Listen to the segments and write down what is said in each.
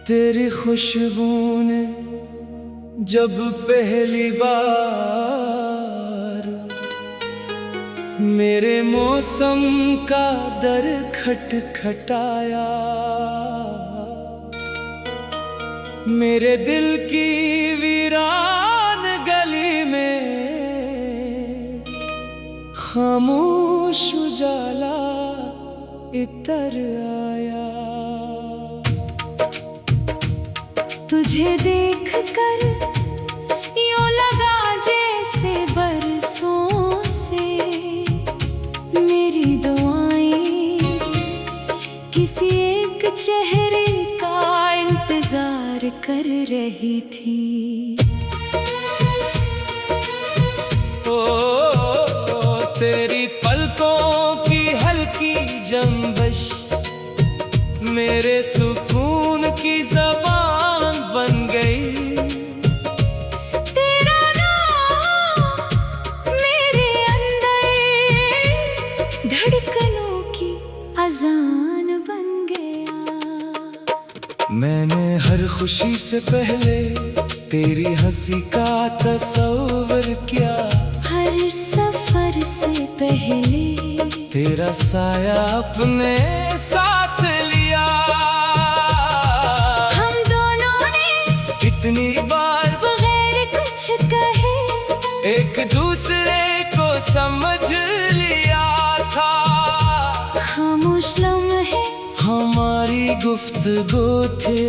तेरी खुशबू ने जब पहली बार मेरे मौसम का दर खटखटाया, मेरे दिल की वीरान गली में खामोश उजाला इतर आया। तुझे देखकर यूं लगा जैसे बरसों से मेरी दुआएं किसी एक चेहरे का इंतजार कर रही थी। ओ तेरी पलकों की हल्की जंबश मेरे सुकून की ज़बान बन गई। तेरा नाम मेरे अंदर धड़कनों की अज़ान बन गया। मैंने हर खुशी से पहले तेरी हंसी का तस्वीर किया, हर सफर से पहले तेरा साया अपने साथ लिया। हम दोनों ने कितनी बार बगैर कुछ कहे एक दूसरे को समझ लिया था। खामोश लम्हे हमारी गुफ्तगू थे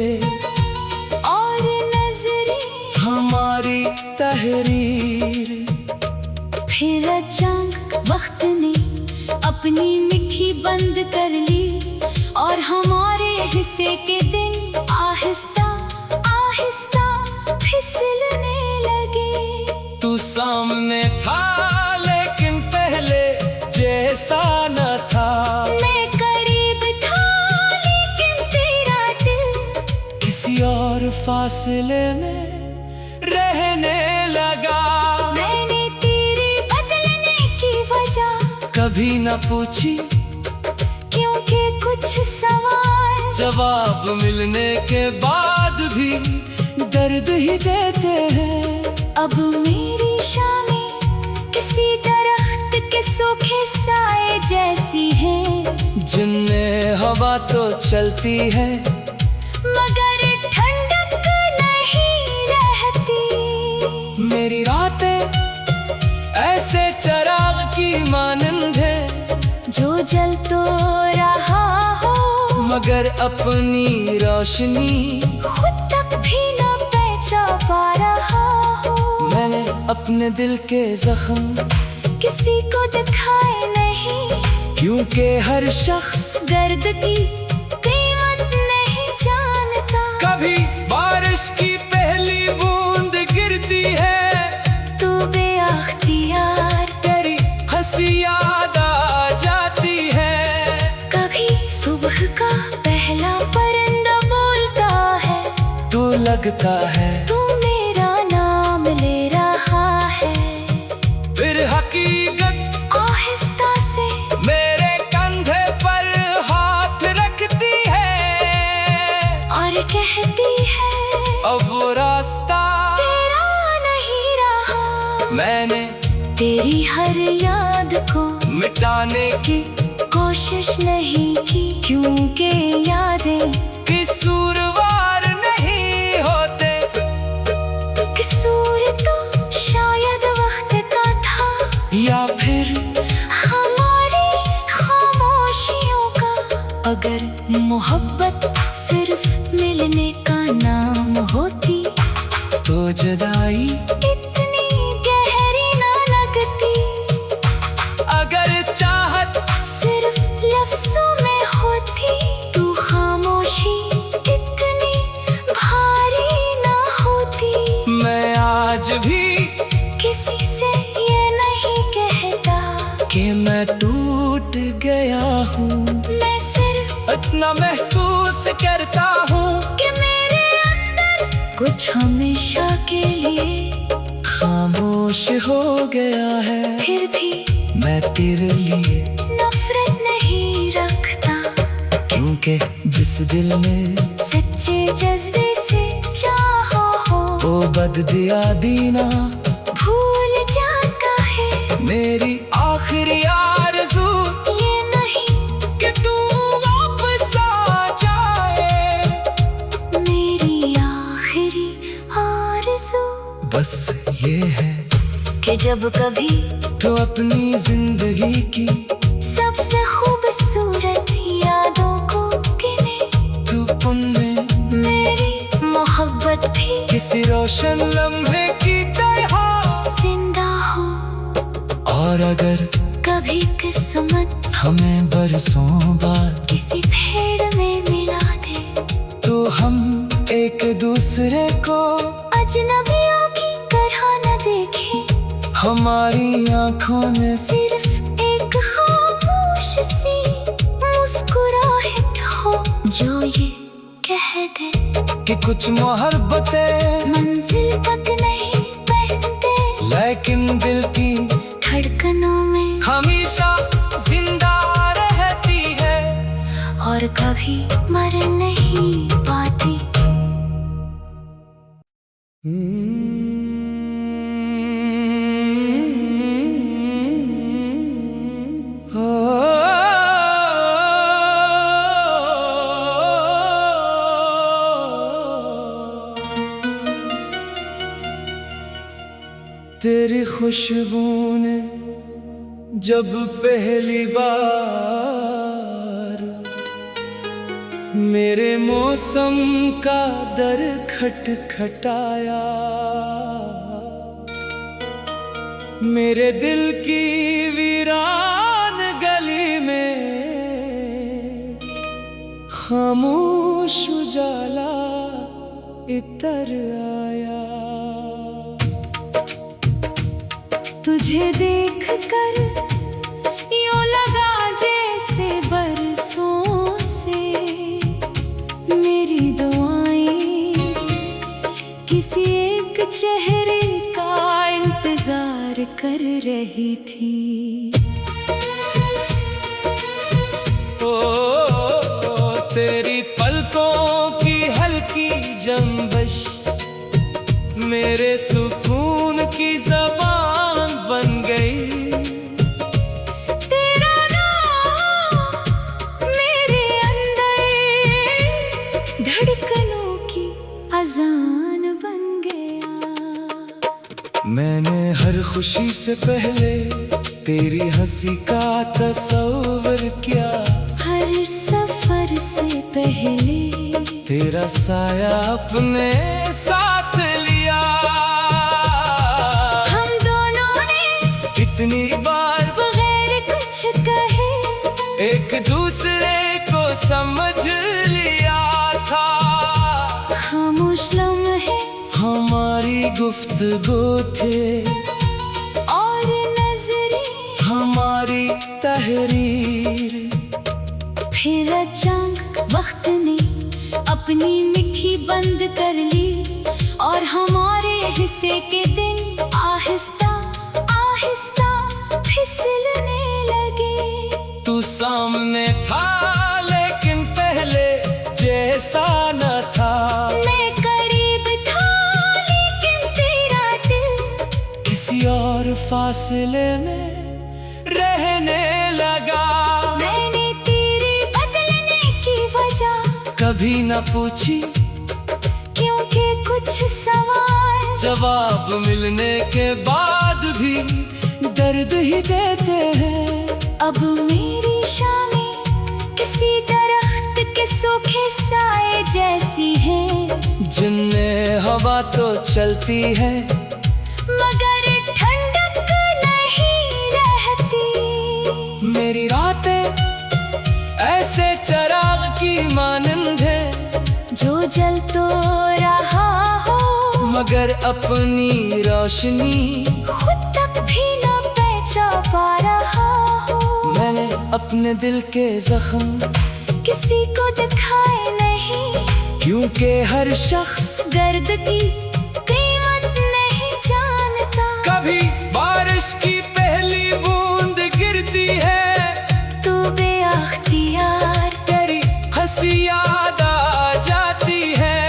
और नजरें हमारी तहरीर। फिर अचानक वक्त ने अपनी मिट्टी बंद कर ली और हमारे हिस्से के दिन आहिस्ता आहिस्ता फिसलने लगे। तू सामने था लेकिन पहले जैसा न था। मैं करीब था लेकिन तेरा दिल किसी और फासले में रहने लगा। मैंने तेरे बदलने की वजह कभी न पूछी क्योंकि कुछ सवाल जवाब मिलने के बाद भी दर्द ही देते हैं। अब मेरी शामें किसी दरख्त के सूखे साए जैसी हैं, जिनमें हवा तो चलती है मगर ठंडक नहीं रहती। मेरी रातें ऐसे चराग की मानंद है जो जल तो रहा हो मगर अपनी रोशनी खुद तक भी न पहचान पा रहा हो। मैंने अपने दिल के जख्म किसी को दिखाए नहीं क्योंकि हर शख्स दर्द की कीमत नहीं जानता। कभी बारिश की पहली बूंद गिरती है तू बेअख्तियार तेरी हंसी याद आ जाती है। कभी सुबह का पहला परिंदा बोलता है तो लगता है तू मेरा नाम ले रहा है। फिर हकीकत आहिस्ता से मेरे कंधे पर हाथ रखती है और कहती है अब वो रास्ता तेरा नहीं रहा। मैंने तेरी हर याद को मिटाने की कोशिश नहीं की क्योंकि यादें कसूरवार नहीं होते। कसूर तो शायद वक्त का था या फिर हमारी खामोशियों का। अगर मोहब्बत सिर्फ मिलने का नाम होती तो जुदाई इतनी गहरी ना लगती। अगर चाहत सिर्फ लफ्जों में होती तो खामोशी इतनी भारी ना होती। मैं आज भी किसी से ये नहीं कहता कि मैं टूट गया हूँ। मैं सिर्फ अपने इतना महसूस करता हूँ कि मेरे अंदर कुछ हमेशा के लिए खामोश हो गया है। फिर भी मैं तेरे लिए नफरत नहीं रखता, क्योंकि जिस दिल में सच्चे जज्बे से चाहा हो वो बद दिया दीना भूल जाता है। मेरी आखिरी आरज़ू ये नहीं कि तू वापस आ जाए, मेरी आखिरी आरज़ू बस ये है कि जब कभी तो अपनी जिंदगी की सबसे खूबसूरत यादों को गिने, तू उनमें मेरी मोहब्बत भी किसी रोशन लम्हे की तरह जिंदा हो। और अगर कभी किस्मत हमें बरसों बाद किसी भेड़ में मिला दे, तो हम एक दूसरे को अजनबियों की तरह न देखें, हमारी आंखों में सिर्फ एक खामोश सी मुस्कुराहट हो जो ये कह दे कि कुछ मोहब्बतें मंजिल तक नहीं पहनते, लेकिन दिल की धड़कनों में हमेशा जिंदा रहती है और कभी मर नहीं पाती। तेरी खुशबू ने जब पहली बार मेरे मौसम का दर खटखटाया, मेरे दिल की वीरान गली में खामोश उजाला इतर आया। तुझे देख कर यूं लगा जैसे बरसों से मेरी दुआएं किसी एक चेहरे का इंतजार कर रही थी। ओ, तेरी पलकों की हल्की जंबश मेरे सुकून की ज़बान बन गई। तेरा नाम मेरे अंदर धड़कनों की अजान बन गया। मैंने हर खुशी से पहले तेरी हंसी का तस्वीर किया, हर सफर से पहले तेरा साया अपने साथ लिया। हम दोनों ने कितनी बार बगैर कुछ कहे एक दूसरे को समझ लिया था। खामोश लम्हे हमारी गुफ्तगू थे और नजरें हमारी तहरीर। फिर अचानक वक्त ने अपनी मिठी बंद कर ली और हमारे हिस्से के दिन आहिस्ता आहिस्ता फिसलने लगे। तू सामने था लेकिन पहले जैसा न था, मैं करीब था लेकिन तेरा दिल किसी और फासले में रहने लगा। मैंने तेरे बदलने की वजह कभी न पूछी क्योंकि कुछ सवाल जवाब मिलने के बाद भी दर्द ही देते हैं। अब मेरी शामें किसी दरख्त के सूखे साए जैसी है, जिनमें हवा तो चलती है मगर ठंडक नहीं रहती। मेरी रातें ऐसे चराग की मानंद है जो जल तो रहा हो मगर अपनी रोशनी खुद तक भी न पहचान पा रहा हो। मैंने अपने दिल के जख्म किसी को दिखाए नहीं, क्योंकि हर शख्स गर्द की कीमत नहीं जानता। कभी बारिश की पहली बूंद गिरती है, तू बेअख्तियार तेरी हंसी याद आ जाती है।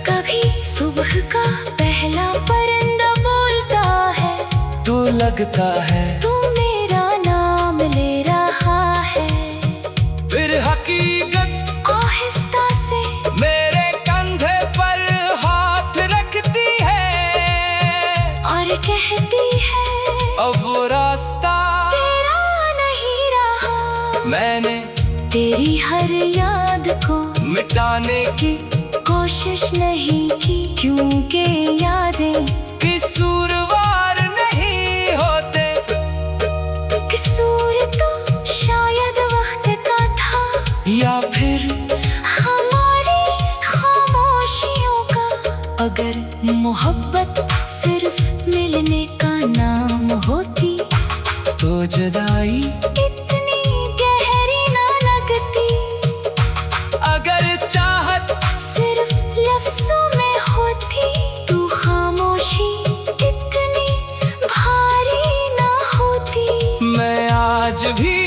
कभी सुबह का पहला परिंदा बोलता है, तो लगता है तू मेरा नाम ले रहा है। फिर हकीकत आहिस्ता से मेरे कंधे पर हाथ रखती है और कहती है, अब वो रास्ता तेरा नहीं रहा। मैंने तेरी हर याद को मिटाने की कोशिश नहीं की, क्योंकि यादें कसूरवार नहीं होते। कसूर तो शायद वक्त का था, या फिर हमारी खामोशियों का। अगर मोहब्बत सिर्फ मिलने का नाम होती, तो जुदाई इतनी गहरी ना लगती। अगर चाहत सिर्फ लफ्जों में होती, तो खामोशी इतनी भारी ना होती। मैं आज भी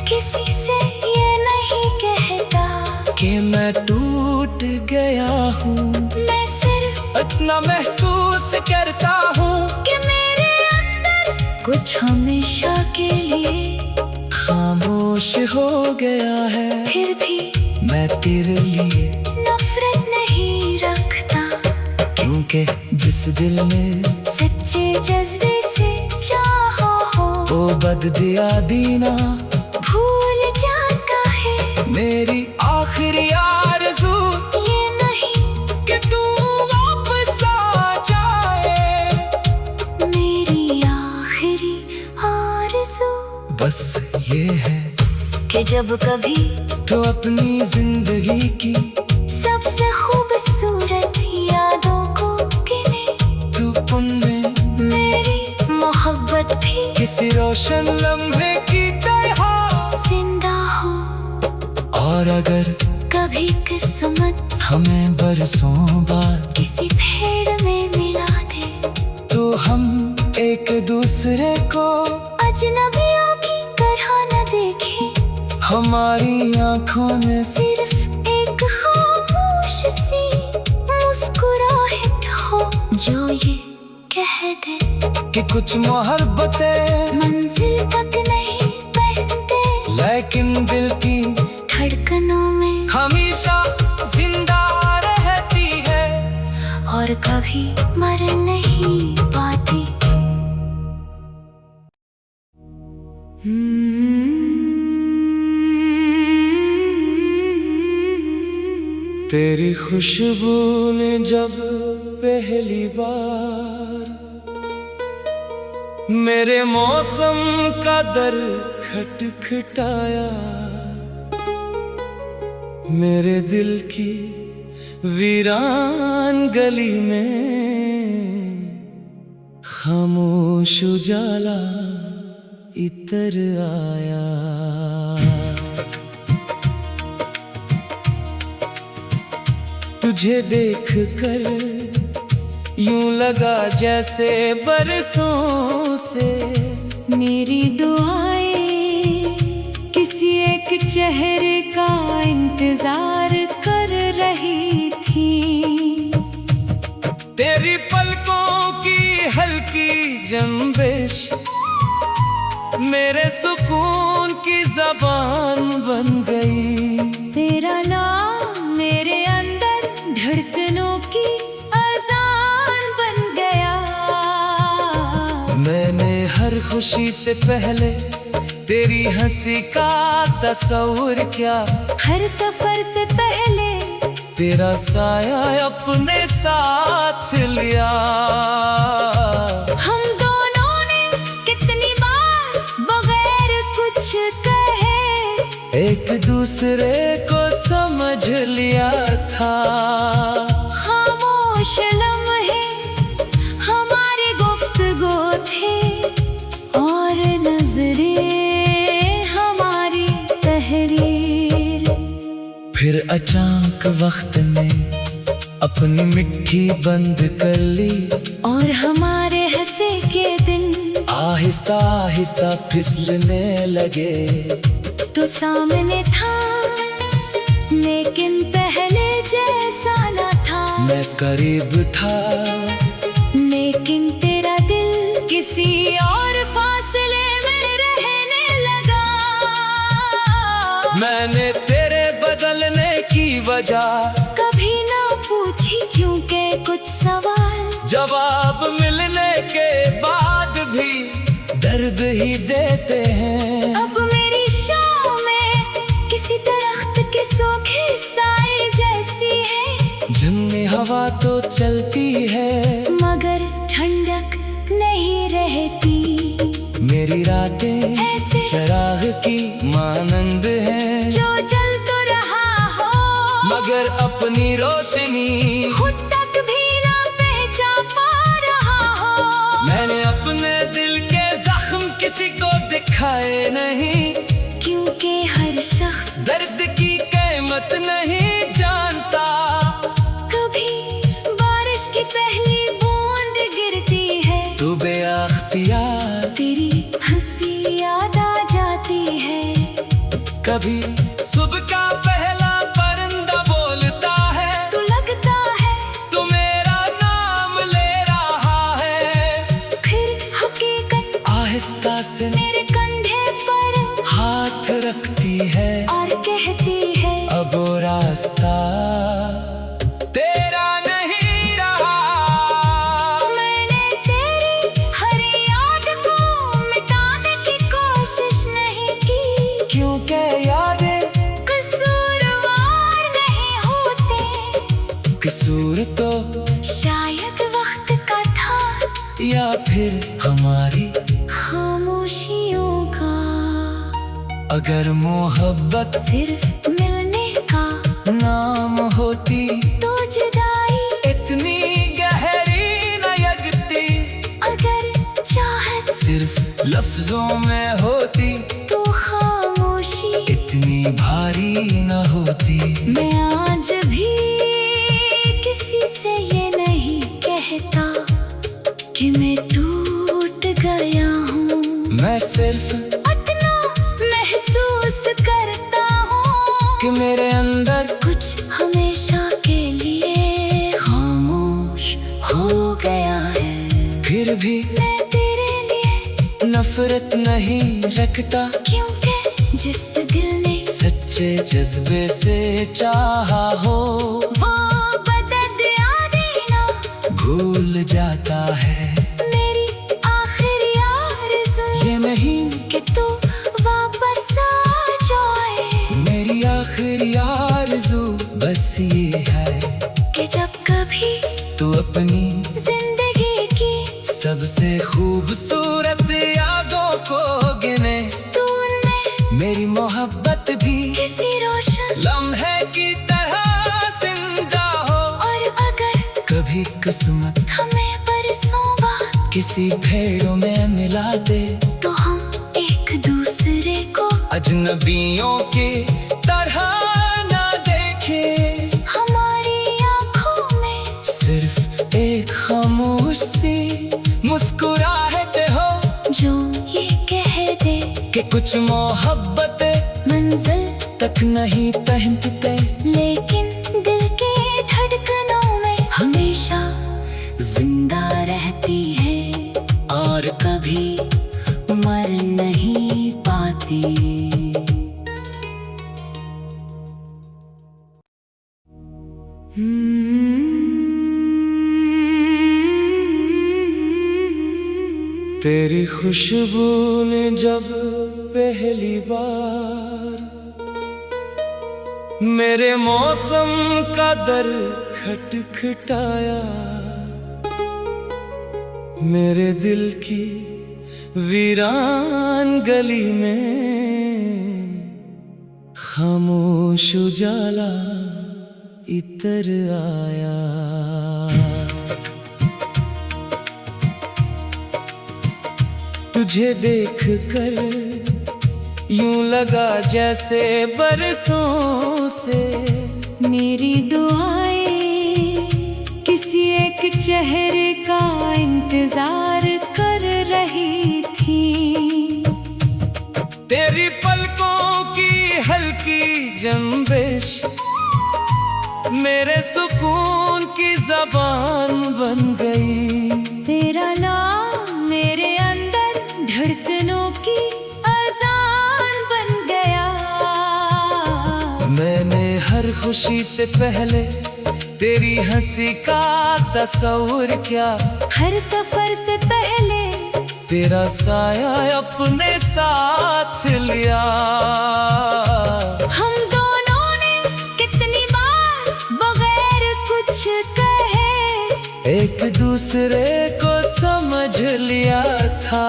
किसी से ये नहीं कहता कि मैं टूट गया हूँ, मैं सिर्फ इतना महसूस करता हूँ कि मेरे अंदर कुछ हमेशा के लिए खामोश हो गया है। फिर भी मैं तेरे लिए नफरत नहीं रखता, क्योंकि जिस दिल में सच्चे जज्बे से चाहो हो, वो बददिया दीना भूल जाता है। मेरी आखिरी आरज़ू ये नहीं कि तू वापस आ जाए, मेरी आखिरी आरज़ू बस ये है कि जब कभी तो अपनी जिंदगी की सबसे खूबसूरत यादों को गिने, तू उनमें मेरी मोहब्बत भी किसी रोशन लम्हे की तरह। जिंदा हो। और अगर कभी किस्मत हमें बरसों बाद किसी भेड़ में मिला दे, तो हम एक दूसरे को अजनबियों की तरह न देखें। हमारी आंखों में सिर्फ एक खामोश सी मुस्कुराहट हो, जो ये कह दे कि कुछ मोहब्बतें मंजिल तक नहीं पहनते, लेकिन दिल की धड़कनों में हमेशा जिंदा रहती है। और कभी मर नहीं पाती। तेरी खुशबू ने जब पहली बार मेरे मौसम का दर खटखटाया, मेरे दिल की वीरान गली में खामोश उजाला इतर आया। तुझे देख कर यूं लगा जैसे बरसों से मेरी दुआएं किसी एक चेहरे का इंतजार कर रही थी। तेरी पलकों की हल्की जंबिश मेरे सुकून की जबान बन गई। तेरा नाम मेरे अंदर धड़कनों की अजान बन गया। मैंने हर खुशी से पहले तेरी हंसी का तस्वीर किया, हर सफर से पहले तेरा साया अपने साथ लिया। हम दोनों ने कितनी बार बगैर कुछ कहे एक दूसरे को समझ लिया था। खामोश लम्हे हमारी गुफ्तगू थे और नजरें हमारी तहरीर। फिर अचानक वक्त ने अपनी मिट्टी बंद कर ली, और हमारे हंसे के दिन आहिस्ता आहिस्ता फिसलने लगे। तो सामने था लेकिन पहले जैसा न था। मैं करीब था लेकिन तेरा दिल किसी और फासले में रहने लगा। मैंने तेरे बदलने की वजह कभी ना पूछी क्योंकि कुछ सवाल जवाब मिलने के बाद भी दर्द ही देते हैं। अब मेरी शाम में किसी दरख्त के सूखे साए जैसी है। झुमी हवा तो चलती है मगर ठंडक नहीं रहती। मेरी रातें ऐसे चराग की मानंद हैं, जो जल तो रहा हो मगर अपनी रोशनी खुद तक भी ना पहचान पा रहा हो। मैंने अपने दिल के जख्म किसी को दिखाए नहीं, क्योंकि हर शख्स दर्द की कीमत नहीं जानता। कभी बारिश की पहली बूंद गिरती है तू बेअख्तियार तेरी हंसी याद आ जाती है। कभी सुबह का पहला परिंदा बोलता है, तू लगता है तू मेरा नाम ले रहा है। फिर हकीकत आहिस्ता से मेरे कंधे पर हाथ रखती है और कहती है अब वो रास्ता तेरा नहीं रहा। मैंने तेरी हर याद को मिटाने की कोशिश नहीं की, क्योंकि यादें कसूरवार नहीं होते। कसूर तो शायद वक्त का था या फिर हमारी, खामोशियों का। अगर मोहब्बत सिर्फ मिलने का नाम होती तो जुदाई इतनी गहरी न लगती। अगर चाहत सिर्फ लफ्जों में होती तो खामोशी इतनी भारी न होती। मैं आज भी किसी से ये नहीं कहता कि मैं टूट गया हूँ। मैं सिर्फ इतना महसूस करता हूँ कि मेरे अंदर कुछ हमेशा के लिए खामोश हो गया है। फिर भी मैं तेरे लिए नफरत नहीं रखता, क्योंकि जिस दिल ने सच्चे जज्बे से चाहा हो वो बदद यादें ना भूल जाता है। मेरी आखिरी आरज़ू ये नहीं कि तू वापस आ जाए। मेरी आखिरी आरज़ू बस ये है कि जब कभी तू अपनी जिंदगी की सबसे खूबसूरत यादों को गिने। तू उनमें मेरी मोहब्बत भी किसी रोशन लम्हे की तरह जिंदा हो। और अगर कभी किस्मत हमें बरसों बाद किसी भेड़ों में मिला दे तो हम एक दूसरे को अजनबियों की तरह ना देखें। हमारी आंखों में सिर्फ एक खामोश सी मुस्कुराहट हो जो ये कह दे कि कुछ मोहब्बत मंजिल तक नहीं पहुंचते, लेकिन दिल के धड़कनों में हमेशा जिंदा रहती है और कभी मर नहीं पाती। तेरी खुशबू ने जब पहली बार मेरे मौसम का दर खटखटाया, मेरे दिल की वीरान गली में खामोश उजाला इतर आया। तुझे देख कर यूं लगा जैसे बरसों से मेरी दुआएं किसी एक चेहरे का इंतजार कर रही थी। तेरी पलकों की हल्की जंबिश मेरे सुकून की जबान बन गई। तेरा नाम मेरे अंदर धड़कनों की अजान बन गया। मैंने हर खुशी से पहले तेरी हंसी का तस्वीर किया। हर सफर से पहले तेरा साया अपने साथ लिया। हम दोनों ने कितनी बार बगैर कुछ कहे एक दूसरे को समझ लिया था।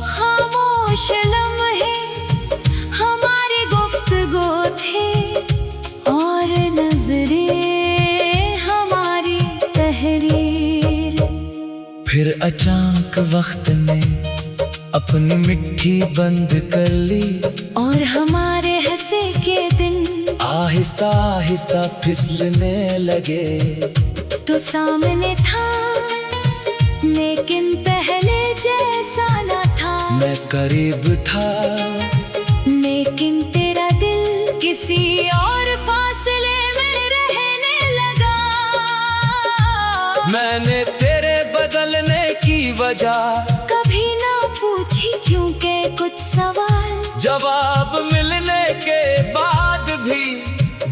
खामोश लम्हे हमारी गुफ्तगू थे और नजरें हमारी तहरीर। फिर अचानक वक्त ने अपनी मिट्टी बंद कर ली और हमारे हंसे के दिन आहिस्ता आहिस्ता फिसलने लगे। तो सामने था लेकिन पहले जैसा न था। मैं करीब था लेकिन तेरा दिल किसी और फासले में रहने लगा। मैंने तेरे बदलने की वजह कभी ना पूछी क्योंकि कुछ सवाल जवाब मिलने के बाद भी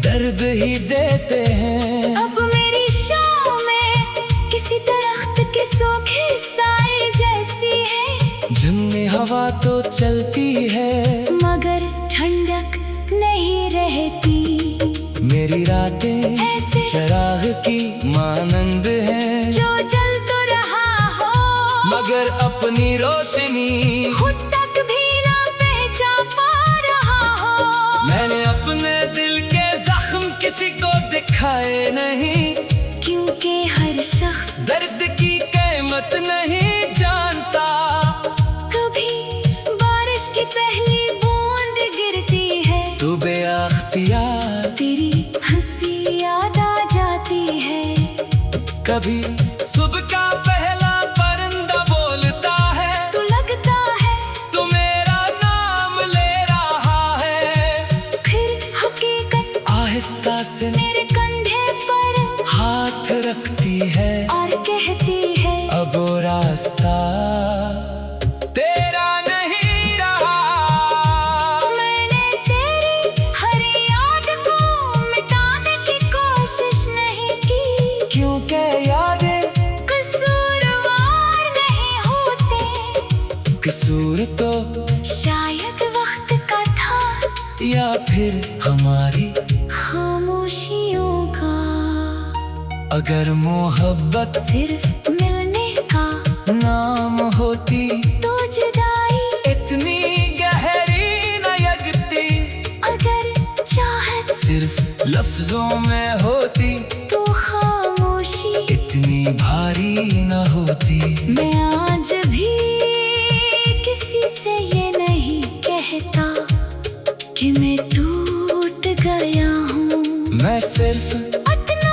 दर्द ही देते हैं। अब मेरी शाम में किसी दरख्त के सूखे साए जैसी है। झुमनी हवा तो चलती है मगर ठंडक नहीं रहती। मेरी रातें ऐसे चराग की मानंद है जो जल तो रहा हो मगर अपनी रोशनी खुद तक भी ना पहचान पा रहा हो। मैंने अपने दिल के जख्म किसी को दिखाए नहीं क्योंकि हर शख्स दर्द की कीमत नहीं जानता। कभी बारिश की पहली बूंद गिरती है तू बेअख्तियार तेरी हंसी याद आ जाती है। कभी सुबह का पहला परिंदा बोलता है तो लगता है तू मेरा नाम ले रहा है। फिर हकीकत आहिस्ता से मेरे कंधे पर हाथ रखती है और कहती है अब वो रास्ता तेरा नहीं रहा। मैंने तेरी हर याद को मिटाने की कोशिश नहीं की क्योंकि यादें कसूरवार नहीं होते। कसूर तो शायद वक्त का था या फिर हमारी खामोशियों का। अगर मोहब्बत सिर्फ मिलने का नाम होती तो जुदाई इतनी गहरी न लगती। अगर चाहत सिर्फ लफ्जों में होती तो खामोशी इतनी भारी न होती। मैं आज भी किसी से ये नहीं कहता कि मैं टूट गया हूँ। मैं सिर्फ इतना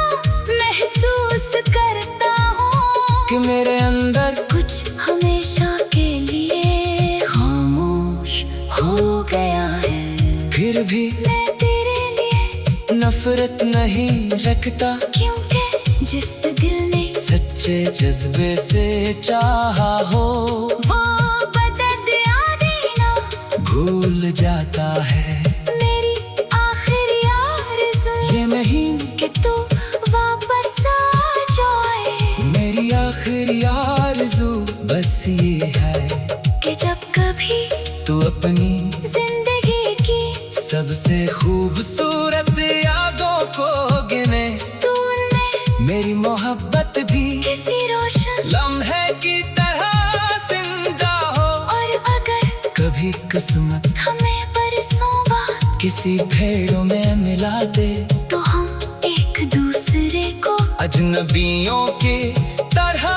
महसूस करता हूँ कि मेरे अंदर कुछ हमेशा के लिए खामोश हो गया है। फिर भी मैं तेरे लिए नफरत नहीं रखता क्योंकि जिस दिल ने सच्चे जज्बे से चाहा हो वो बदद यादें ना भूल जाता है। मेरी आखिरी आरज़ू ये नहीं कि तू वापस आ जाए। मेरी आखिरी आरज़ू बस ये है कि जब कभी तू अपनी जिंदगी की सबसे खूबसूरत यादों को गिने तू उनमें मेरी मोहब्बत भी किसी रोशन लम्हे की तरह जिंदा हो। और अगर कभी किस्मत हमें बरसों बाद किसी भेड़ों में मिला दे तो हम एक दूसरे को अजनबियों की तरह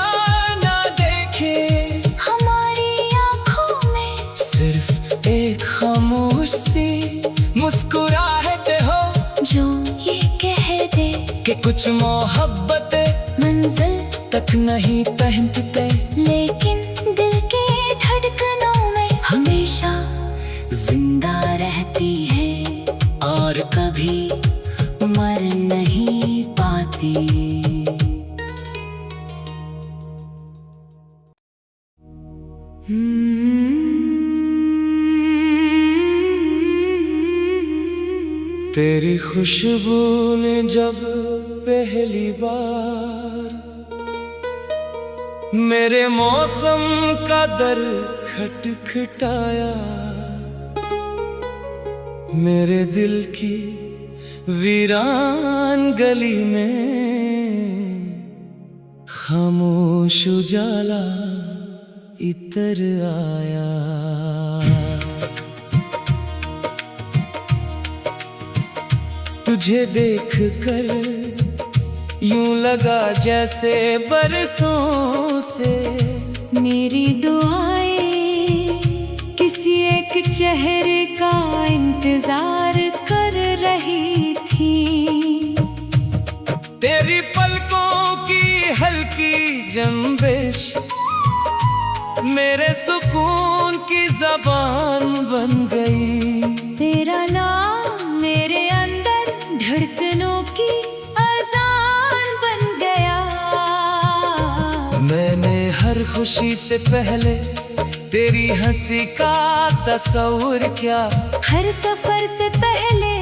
ना देखें। हमारी आंखों में सिर्फ एक खामोश सी मुस्कुराहट हो जो ये कि कुछ मोहब्बतें मंजिल तक नहीं पहुंचते, लेकिन दिल के धड़कनों में हमेशा जिंदा रहती है और कभी मर नहीं पाती। तेरी खुशबू ने जब पहली बार मेरे मौसम का दर खटखटाया, मेरे दिल की वीरान गली में खामोश उजाला इतर आया। तुझे देख कर यूं लगा जैसे बरसों से मेरी दुआएं किसी एक चेहरे का इंतजार कर रही थी। तेरी पलकों की हल्की जंबिश मेरे सुकून की जबान बन गई। तेरा नाम मेरे अंदर धड़कनों की अजान बन गया। मैंने हर खुशी से पहले तेरी हंसी का तस्वीर किया, हर सफर से पहले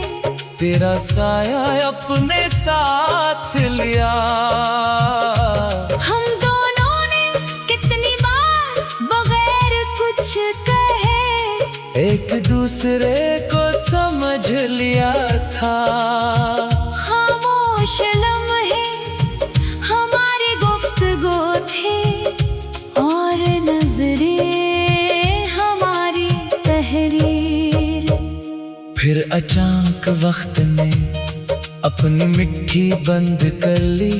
तेरा साया अपने साथ लिया। हम दोनों ने कितनी बार बगैर कुछ कहे एक दूसरे को समझ लिया था। खामोश लम्हे हमारी गुफ्तगू थे और नजरें हमारी तहरीर। फिर अचानक वक्त ने अपनी मिट्टी बंद कर ली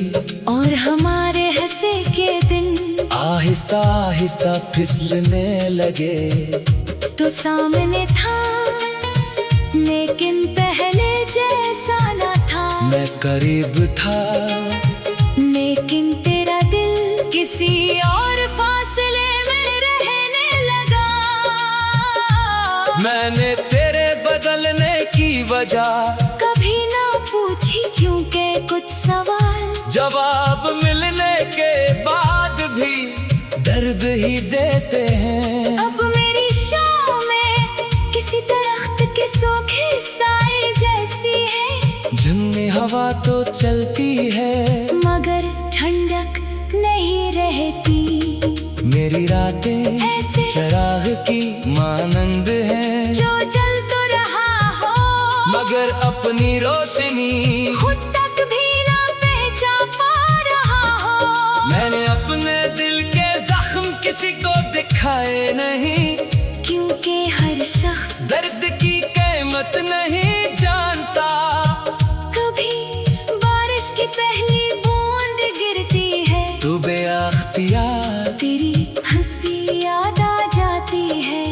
और हमारे हंसे के दिन आहिस्ता आहिस्ता फिसलने लगे। तो सामने था लेकिन पहले जैसा न था। मैं करीब था लेकिन तेरा दिल किसी और फासले में रहने लगा। मैंने तेरे बदलने की वजह कभी ना पूछी क्योंकि कुछ सवाल जवाब मिलने के बाद भी दर्द ही देते हैं। अब मेरी शाम में किसी दरख्त के सूखे साए जैसी है। झन्नी हवा तो चलती है मगर ठंडक नहीं रहती। मेरी रातें ऐसे चराग की मानंद हैं जो जल तो रहा हो मगर अपनी रोशनी खुद तक भी ना पहचान पा रहा हो। मैंने अपने दिल के जख्म किसी को दिखाए नहीं, क्योंकि हर शख्स दर्द की कीमत नहीं जानता। कभी बारिश की पहली बूंद गिरती है तू बेअख्तियार तेरी हंसी याद आ जाती है।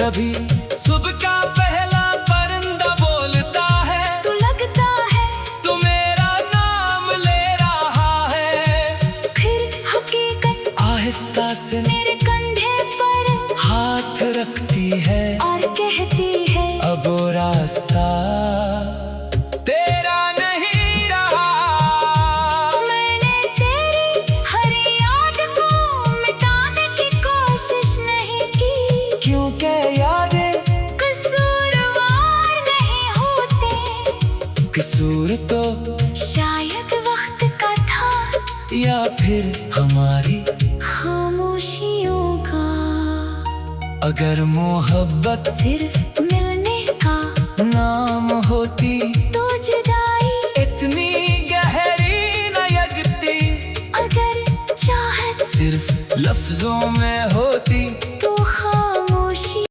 कभी सुबह का पहला परिंदा बोलता है तो लगता है तू मेरा नाम ले रहा है। फिर हकीकत आहिस्ता से मेरे कंधे पर हाथ रखती है और कहती है अब वो रास्ता तेरा नहीं रहा। मैंने तेरी हर याद को मिटाने की कोशिश नहीं की, क्योंकि यादें कसूरवार नहीं होते। कसूर तो शायद वक्त का था या फिर हमारी खामोशियों का। अगर मोहब्बत सिर्फ मिलने का नाम होती तो जुदा